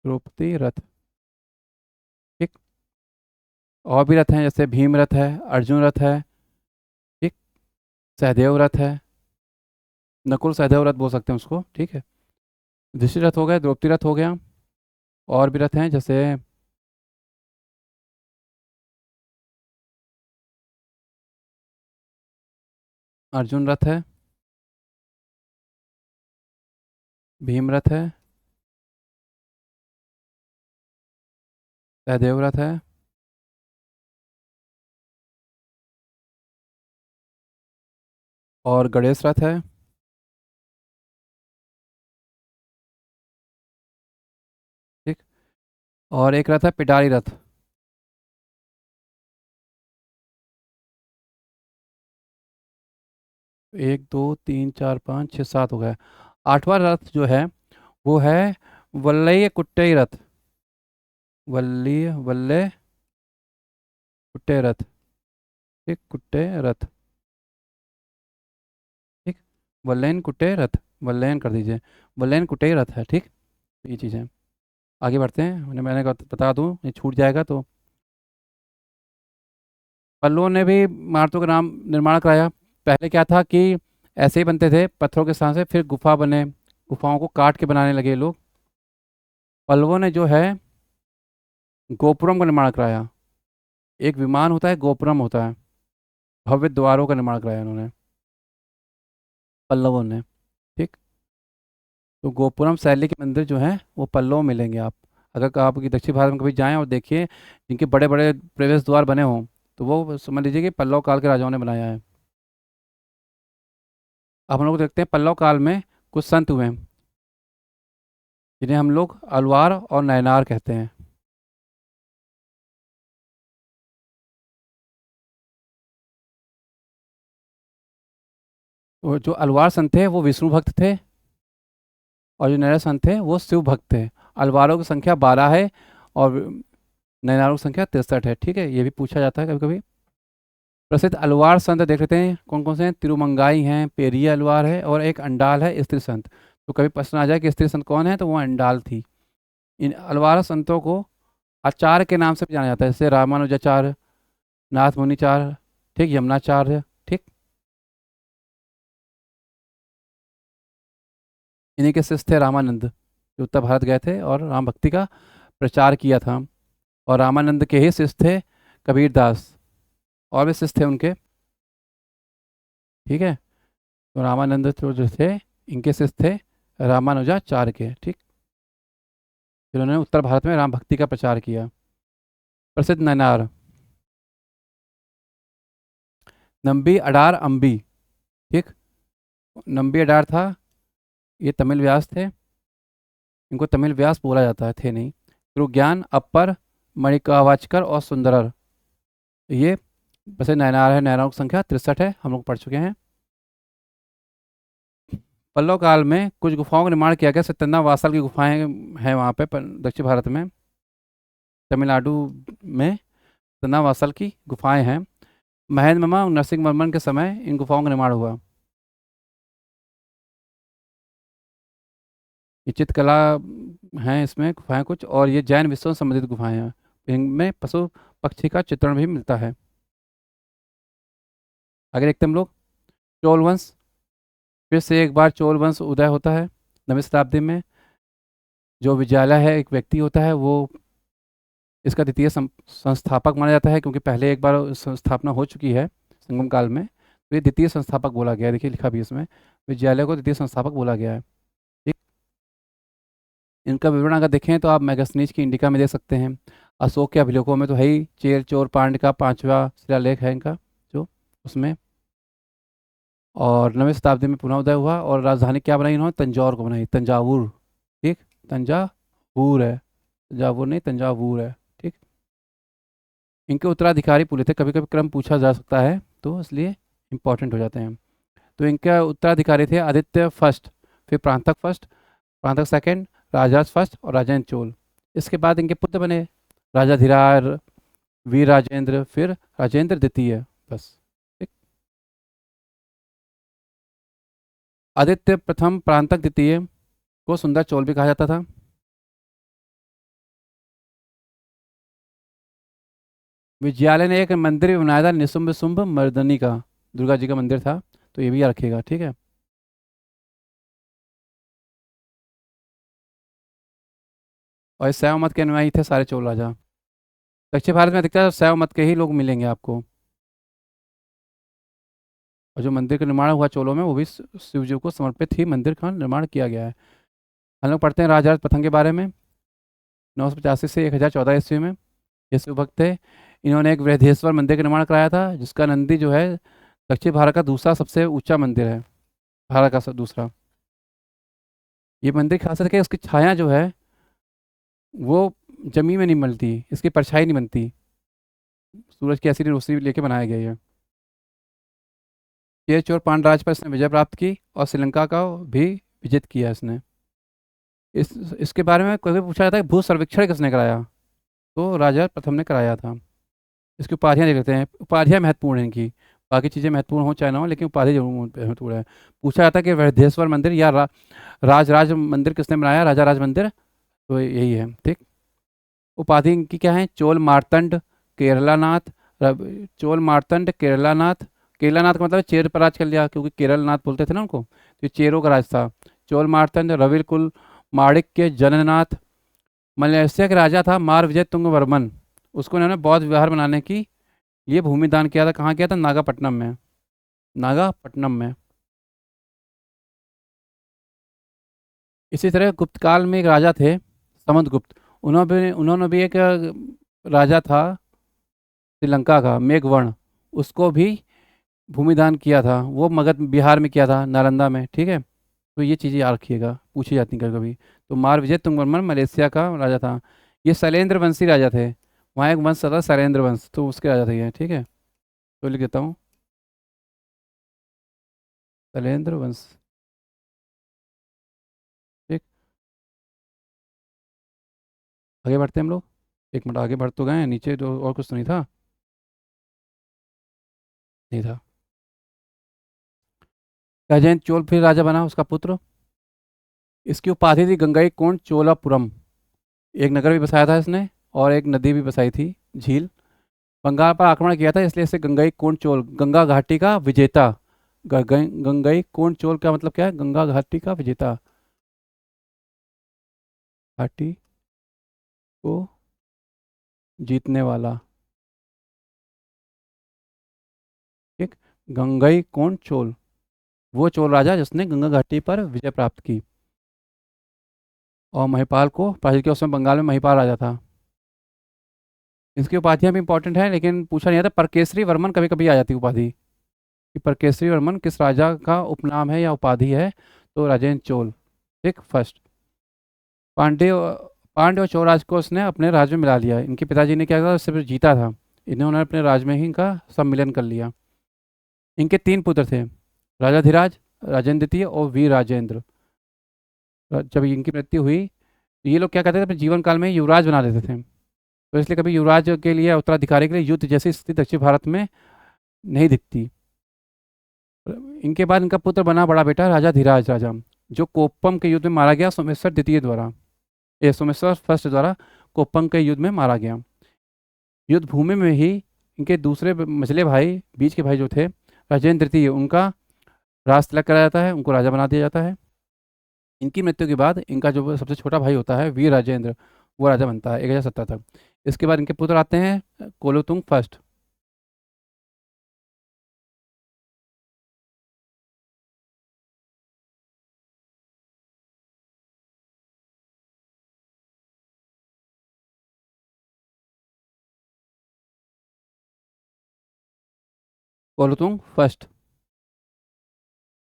द्रौपदी रथ, ठीक। और भी रथ हैं, जैसे भीम रथ है, अर्जुन रथ है, ठीक। सहदेव रथ है, नकुल सहदेव रथ बोल सकते हैं उसको, ठीक है। युधिष्ठिर रथ हो गया, द्रौपदी रथ हो गया। और भी रथ हैं, जैसे अर्जुन रथ है, भीम रथ है, सहदेव रथ है, और गणेश रथ है, ठीक। और एक रथ है पिटारी रथ। 1 2 3 4 5 6 7 हो गया। 8वां रथ जो है वो है वल्लई कुट्टई रथ। वल्ली वल्ले कुट्टे रथ, ठीक, कुट्टे रथ, ठीक। वल्लैन कुट्टे रथ, वल्लैन कर दीजिए, वल्लैन कुट्टे रथ है, ठीक। ये चीज़ें आगे बढ़ते हैं, मैंने कहा बता दूं, ये छूट जाएगा तो। पल्लवों ने भी इमारतों का नाम निर्माण कराया। पहले क्या था कि ऐसे ही बनते थे पत्थरों के साथ से, फिर गुफा बने, गुफाओं को काट के बनाने लगे लोग। पल्लवों ने जो है गोपुरम का निर्माण कराया। एक विमान होता है, गोपुरम होता है, भव्य द्वारों का निर्माण कराया उन्होंने, पल्लवों ने, ठीक। तो गोपुरम शैली के मंदिर जो हैं वो पल्लव में मिलेंगे आप। अगर आप की दक्षिण भारत में कभी जाएं और देखिए जिनके बड़े बड़े प्रवेश द्वार बने हों, तो वो समझ लीजिए कि पल्लव काल के राजाओं ने बनाया है। अब हम लोग देखते हैं पल्लव काल में कुछ संत हुए हैं, जिन्हें हम लोग अलवार और नयनार कहते हैं। और जो अलवार संत थे वो विष्णु भक्त थे, और जो नयनार संत थे वो शिव भक्त थे। अलवारों की संख्या 12 है, और नयनारों की संख्या 63 है, ठीक है। ये भी पूछा जाता है कभी कभी। प्रसिद्ध अलवार संत देख लेते हैं कौन कौन से हैं। तिरुमंगाई हैं, पेरिया अलवार है, और एक अंडाल है स्त्री संत। तो कभी प्रश्न आ जाए कि स्त्री संत कौन है, तो वो अंडाल थी। इन अलवार संतों को आचार्य के नाम से भी जाना जाता है, जैसे रामानुजाचार्य, नाथ मुनिचार्य, ठीक, यमुनाचार्य, ठीक। इन्हीं के शिष्य थे रामानंद, जो उत्तर भारत गए थे और राम भक्ति का प्रचार किया था। और रामानंद के ही शिष्य थे कबीरदास, और भी शिष्य थे उनके, ठीक है। तो रामानंद जो थे, इनके शिष्य थे रामानुजाचार्य के, ठीक। जिन्होंने उत्तर भारत में राम भक्ति का प्रचार किया। प्रसिद्ध नयनार, नंबी अडार अम्बी, ठीक। नंबी अडार था, ये तमिल व्यास थे। इनको तमिल व्यास बोला जाता है, थे नहीं। ज्ञान, अपर, मणिकावाचकर और सुंदरर, ये वैसे नयनार है। नयनारों की संख्या 63 है, हम लोग पढ़ चुके हैं। पल्लव काल में कुछ गुफाओं का निर्माण किया गया। सत्यन्ना वासल की गुफाएं हैं वहाँ पे, दक्षिण भारत में, तमिलनाडु में सत्यन्ना वासल की गुफाएं हैं। महेंद्र वर्मा नरसिंह वर्मन के समय इन गुफाओं का निर्माण हुआ। ये चित्रकला हैं इसमें गुफाएं कुछ, और ये जैन विश्व से संबंधित गुफाएं हैं। इनमें पशु पक्षी का चित्रण भी मिलता है। आगे देखते हैं हम लोग। चोल वंश, फिर से एक बार चोल वंश उदय होता है 9वीं शताब्दी में। जो विजयालय है एक व्यक्ति होता है, वो इसका द्वितीय संस्थापक माना जाता है, क्योंकि पहले एक बार स्थापना हो चुकी है संगम काल में। तो ये द्वितीय संस्थापक बोला गया है, देखिए लिखा भी इसमें, विजयालय को द्वितीय संस्थापक बोला गया है। ठीक। इनका विवरण अगर देखें तो आप मैगस्थनीज की इंडिका में देख सकते हैं। अशोक के अभिलेखों में तो है ही, चेर चोर पांड्य का 5वां शिलालेख है इनका जो उसमें। और 9वीं शताब्दी में पुनः उदय हुआ और राजधानी क्या बनाई इन्होंने? तंजौर को बनाई, तंजावुर। ठीक, तंजावुर है, तंजावुर नहीं, तंजावुर है। ठीक। इनके उत्तराधिकारी पूरे थे, कभी कभी क्रम पूछा जा सकता है तो इसलिए इंपॉर्टेंट हो जाते हैं। तो इनके उत्तराधिकारी थे आदित्य फर्स्ट, फिर प्रांतक फर्स्ट, प्रांतक सेकंड, राजराज फर्स्ट और राजेंद्र चोल। इसके बाद इनके पुत्र बने राजाधिराज, वीर राजेंद्र, फिर राजेंद्र द्वितीय। बस। ठीक। आदित्य प्रथम प्रांतक द्वितीय को सुंदर चोल भी कहा जाता था। विजयालय ने एक मंदिर भी बनाया था, निशुंभ शुंभ मर्दनी का, दुर्गा जी का मंदिर था, तो ये भी याद रखिएगा। ठीक है। और इस शैव मत के अनुयायी थे सारे चोल राजा। दक्षिण भारत में अधिकतर शैव मत के ही लोग मिलेंगे आपको। और जो मंदिर का निर्माण हुआ चोलों में, वो भी शिव जी को समर्पित ही मंदिर का निर्माण किया गया है। हम लोग पढ़ते हैं राजराज प्रथम के बारे में। 985 से 1014 ईस्वी में ये शिव भक्त थे। इन्होंने एक बृहदेश्वर मंदिर का निर्माण कराया था, जिसका नंदी जो है दक्षिण भारत का दूसरा सबसे ऊंचा मंदिर है, भारत का दूसरा। ये मंदिर की खासियत है कि उसकी छाया जो है वो जमीन में नहीं मिलती, इसकी परछाई नहीं बनती, सूरज की ऐसी रोशनी लेके बनाया गया है। ये चोर पांडराज पर इसने विजय प्राप्त की और श्रीलंका का भी विजित किया इसने। इस इसके बारे में कभी पूछा जाता है भू सर्वेक्षण किसने कराया, तो राजा प्रथम ने कराया था। इसकी उपाधियाँ देख लेते हैं। उपाधियाँ महत्वपूर्ण हैं इनकी, बाकी चीज़ें महत्वपूर्ण हो चाहे ना हो, लेकिन उपाधि जरूर महत्वपूर्ण है। पूछा जाता है कि वृहदेश्वर मंदिर या राज मंदिर किसने बनाया, राजा राज मंदिर, तो यही है। ठीक। उपाधि इनकी क्या है? चोल मार्तंड, केरलानाथ, चोल मार्तंड, केरलानाथ। केरलानाथ का मतलब चेर पर राज कर लिया, क्योंकि केरलनाथ बोलते थे ना उनको, तो चेरों का राज था। चोल मार्तंड, रविकुल माणिक्य जननाथ। मलेशिया के राजा था मार विजय तुंग वर्मन, उसको इन्होंने बौद्ध विहार बनाने की लिए भूमि दान किया था। कहाँ किया था? नागापट्टनम में, नागापट्टनम में। इसी तरह गुप्त काल में एक राजा थे समुद्रगुप्त, उन्होंने भी एक राजा था श्रीलंका का मेघवर्ण, उसको भी भूमि दान किया था। वो मगध बिहार में किया था, नालंदा में। ठीक है। तो ये चीज़ें याद रखिएगा, पूछी जाती हैं कभी कभी। तो मार विजय तुंगवर्मन मलेशिया का राजा था। ये शैलेंद्र वंशी राजा थे, वहाँ एक वंश था शैलेंद्र वंश, तो उसके राजा थे ये। ठीक है। तो लिख देता हूँ, शैलेंद्र वंश। ठीक। आगे बढ़ते हैं हम लोग। एक मिनट, आगे बढ़ तो गए हैं, नीचे तो और कुछ तो नहीं था, नहीं था। गजेंद्र चोल फिर राजा बना, उसका पुत्र। इसकी उपाधि थी गंगई कोंड चोलापुरम। एक नगर भी बसाया था इसने और एक नदी भी बसाई थी, झील। बंगाल पर आक्रमण किया था, इसलिए इसे गंगई कोंड चोल, गंगा घाटी का विजेता। गंगई कोंड चोल का मतलब क्या है? गंगा घाटी का विजेता, घाटी को जीतने वाला। ठीक। गंगई कोंड चोल, वो चोल राजा जिसने गंगा घाटी पर विजय प्राप्त की। और महिपाल को पराजित किया, उसमें बंगाल में महिपाल राजा था। इसकी उपाधियां भी इंपॉर्टेंट है, लेकिन पूछा नहीं जाता। परकेसरी वर्मन कभी कभी आ जाती है उपाधि, कि परकेसरी वर्मन किस राजा का उपनाम है या उपाधि है, तो राजेंद्र चोल। ठीक, फर्स्ट। पांड्य पांड्य और चोल को उसने अपने राज में मिला लिया। इनके पिताजी ने क्या करा, सिर्फ जीता था, इन्होंने अपने राज में ही इनका सम्मिलन कर लिया। इनके 3 पुत्र थे, राजाधिराज, राजेंद्र द्वितीय और वीर राजेंद्र। जब इनकी मृत्यु हुई तो ये लोग क्या करते थे, अपने जीवन काल में युवराज बना देते थे, तो इसलिए कभी युवराज के लिए, उत्तराधिकारी के लिए युद्ध जैसी स्थिति दक्षिण भारत में नहीं दिखती। इनके बाद इनका पुत्र बना बड़ा बेटा राजा धीराज राजा, जो कोप्पम के युद्ध में मारा गया सोमेश्वर द्वितीय द्वारा, ये सोमेश्वर फर्स्ट द्वारा कोप्पम के युद्ध में मारा गया। युद्ध भूमि में ही इनके दूसरे मझले भाई, बीच के भाई जो थे राजेंद्र तृतीय, उनका राज तिलक कराया जाता है, उनको राजा बना दिया जाता है। इनकी मृत्यु के बाद इनका जो सबसे छोटा भाई होता है वीर राजेंद्र, वो राजा बनता है 1070 तक। इसके बाद इनके पुत्र आते हैं कोलोतुंग फर्स्ट। कोलोतुंग फर्स्ट।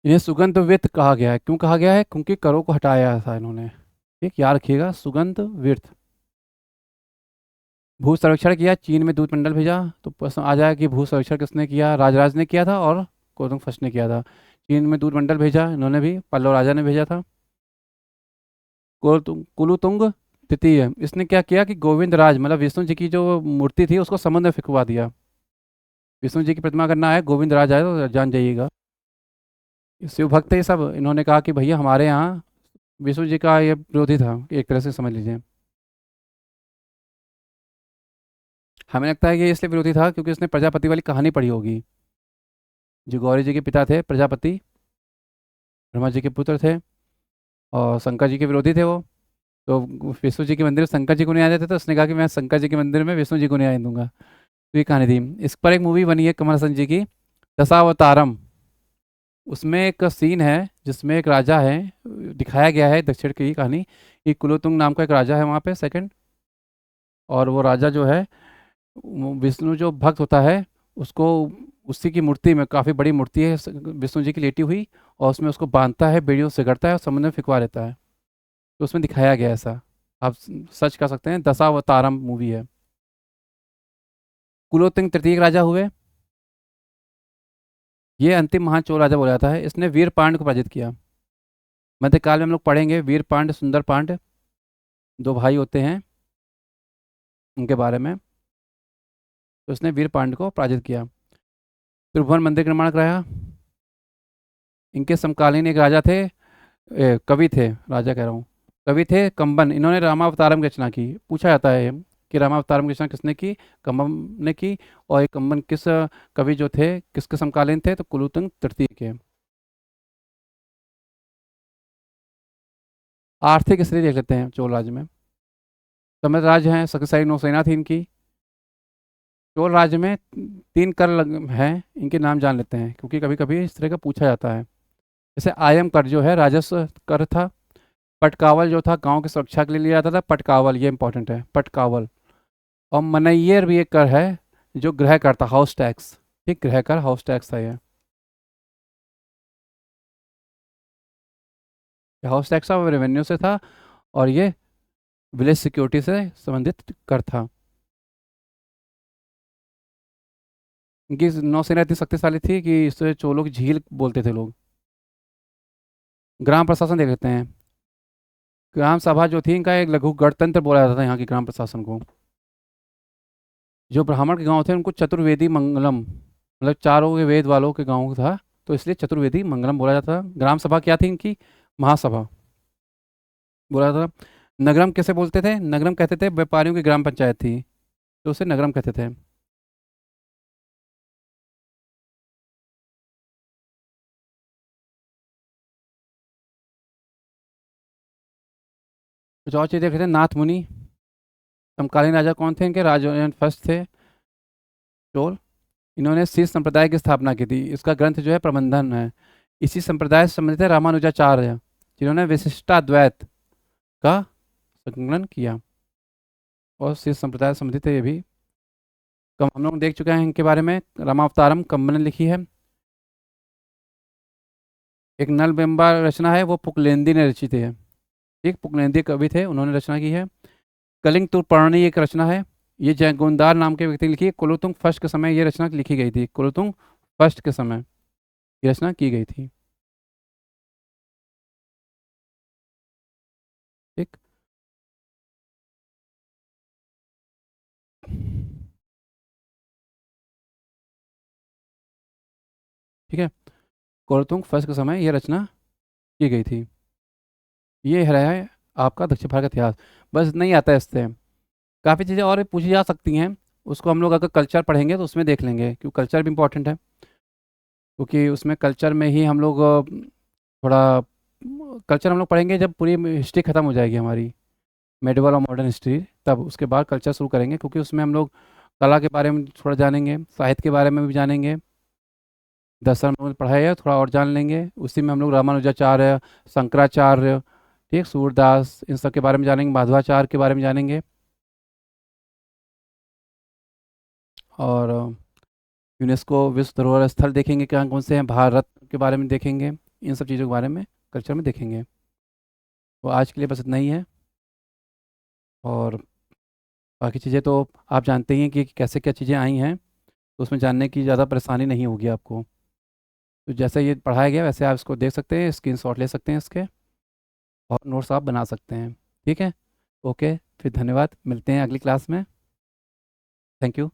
इन्हें सुगंध वित्त कहा गया है, क्यों कहा गया है? क्योंकि करों को हटाया था इन्होंने। ठीक, याद रखिएगा, सुगंध वित्त। भू सर्वेक्षण किया, चीन में दूध मंडल भेजा। तो प्रश्न आ जाएगा कि भू सर्वेक्षण किसने किया? राजराज ने किया था और कोतुंग फर्स्ट ने किया था। चीन में दूध मंडल भेजा इन्होंने भी, पल्लव राजा ने भेजा था। कुलुतुंग तृतीय, इसने क्या किया कि गोविंद राज मतलब विष्णु जी की जो मूर्ति थी उसको समुद्र में फिकवा दिया। विष्णु जी की प्रतिमा करना है, गोविंद राज आए तो जान जाइएगा। शिव भक्त ये सब, इन्होंने कहा कि भैया हमारे यहाँ विष्णु जी का ये विरोधी था, एक तरह से समझ लीजिए। हमें लगता है कि ये इसलिए विरोधी था क्योंकि उसने प्रजापति वाली कहानी पढ़ी होगी। जो गौरी जी के पिता थे प्रजापति, ब्रह्मा जी के पुत्र थे, और शंकर जी के विरोधी थे वो। तो विष्णु जी के मंदिर में शंकर जी को नहीं आने देते, तो उसने कहा कि मैं शंकर जी के मंदिर में विष्णु जी को नहीं आने दूंगा। तो ये कहानी थी। इस पर एक मूवी बनी है कमल हसन जी की, दशावतारम। उसमें एक सीन है जिसमें एक राजा है, दिखाया गया है दक्षिण की कहानी, कि कुलोतुंग नाम का एक राजा है वहाँ पे सेकंड। और वो राजा जो है, वो विष्णु जो भक्त होता है उसको, उसी की मूर्ति में, काफ़ी बड़ी मूर्ति है विष्णु जी की लेटी हुई, और उसमें उसको बांधता है, बेड़ियों से गढ़ता है और समुद्र में फिकवा देता है। तो उसमें दिखाया गया है ऐसा। आप सर्च कर सकते हैं, दशावतारम मूवी है। कुलोत्तुंग तृतीय राजा हुए। ये अंतिम महान चोल राजा बोला जाता है, इसने वीर पांड्य को पराजित किया। मध्यकाल में हम लोग पढ़ेंगे वीर पांड्य सुंदर पांड्य, दो भाई होते हैं उनके बारे में। तो इसने वीर पांड्य को पराजित किया। त्रिभुवन मंदिर का निर्माण कराया। इनके समकालीन एक राजा थे, कवि थे, राजा कह रहा हूँ, कवि थे कंबन। इन्होंने रामावतारम की रचना की। पूछा जाता है कि रामावतारम की रचना किसने की? कंबन ने की। और ये कंबन किस कवि जो थे, किसके समकालीन थे? तो कुलोत्तुंग तृतीय के। आर्थिक स्थिति देख लेते हैं चोल राज्य में। समृद्ध राज्य हैं, शक्तिशाली नौसेना थी इनकी। चोल राज्य में तीन कर हैं, इनके नाम जान लेते हैं क्योंकि कभी कभी इस तरह का पूछा जाता है। जैसे आयम कर जो है राजस्व कर था। पटकावल जो था गांव की सुरक्षा के लिए लिया जाता था, पटकावल, ये इंपॉर्टेंट है, पटकावल। और मनैयर भी एक कर है जो गृह कर था, हाउस टैक्स। ठीक, गृह कर, हाउस टैक्स था ये। हाउस टैक्स था, वो रेवेन्यू से था। और ये विलेज सिक्योरिटी से संबंधित कर था। इनकी नौसेना इतनी शक्तिशाली थी कि इसे चोलों की झील बोलते थे लोग। ग्राम प्रशासन देख लेते हैं। ग्राम सभा जो थी इनका एक लघु गणतंत्र बोला जाता था यहाँ की ग्राम प्रशासन को। जो ब्राह्मण के गांव थे उनको चतुर्वेदी मंगलम, मतलब चारों के वेद वालों के गांव था, तो इसलिए चतुर्वेदी मंगलम बोला जाता था। ग्राम सभा क्या थी इनकी? महासभा बोला जाता था। नगरम कैसे बोलते थे? नगरम कहते थे व्यापारियों की ग्राम पंचायत थी, तो उसे नगरम कहते थे। कुछ और चीज़ देख रहे थे, नाथ मुनि। समकालीन राजा कौन थे इनके? राजन फर्स्ट थे चोल। इन्होंने शील संप्रदाय की स्थापना की थी। इसका ग्रंथ जो है प्रबंधन है। इसी संप्रदाय से संबंधित है रामानुजाचार्य, जिन्होंने विशिष्टाद्वैत का संकलन किया। और शील संप्रदाय से संबंधित है ये भी। कम हम लोग देख चुके हैं इनके बारे में। रामावतारम कंबन ने लिखी है। एक नलबेम्बा रचना है, वो पुकलेंदी ने रचित है। ठीक, पुकलेंदी कवि थे, उन्होंने रचना की है। कलिंग तुर्पणी एक रचना है, ये जयगोंदार नाम के व्यक्ति ने लिखी है। कुलोत्तुंग फर्स्ट के समय ये रचना लिखी गई थी। कुलोत्तुंग फर्स्ट के समय ये रचना की गई थी। ठीक, ठीक है। कुलोत्तुंग फर्स्ट के समय ये रचना की गई थी। ये है आपका दक्षिण भारत का इतिहास। बस इतना ही आता है इससे। काफ़ी चीज़ें और भी पूछी जा सकती हैं, उसको हम लोग अगर कल्चर पढ़ेंगे तो उसमें देख लेंगे, क्योंकि कल्चर भी इंपॉर्टेंट है। क्योंकि उसमें कल्चर में ही हम लोग थोड़ा कल्चर हम लोग पढ़ेंगे जब पूरी हिस्ट्री ख़त्म हो जाएगी हमारी, मेडिवल और मॉडर्न हिस्ट्री, तब उसके बाद कल्चर शुरू करेंगे, क्योंकि उसमें हम लोग कला के बारे में थोड़ा जानेंगे, साहित्य के बारे में भी जानेंगे। दर्शन हम लोगों ने पढ़ाई है, थोड़ा और जान लेंगे। उसी में हम लोग रामानुजाचार्य, शंकराचार्य, ठीक, सूरदास, इन सब के बारे में जानेंगे, माधवाचार्य के बारे में जानेंगे। और यूनेस्को विश्व धरोहर स्थल देखेंगे, कहाँ कौन से हैं, भारत के बारे में देखेंगे, इन सब चीज़ों के बारे में कल्चर में देखेंगे। तो आज के लिए बस इतना ही है। और बाकी चीज़ें तो आप जानते ही हैं कि कैसे क्या चीज़ें आई हैं, तो उसमें जानने की ज़्यादा परेशानी नहीं होगी आपको। तो जैसे ये पढ़ाया गया वैसे आप इसको देख सकते हैं, स्क्रीनशॉट ले सकते हैं इसके, और नोट्स आप बना सकते हैं। ठीक है, ओके, फिर धन्यवाद, मिलते हैं अगली क्लास में। Thank you.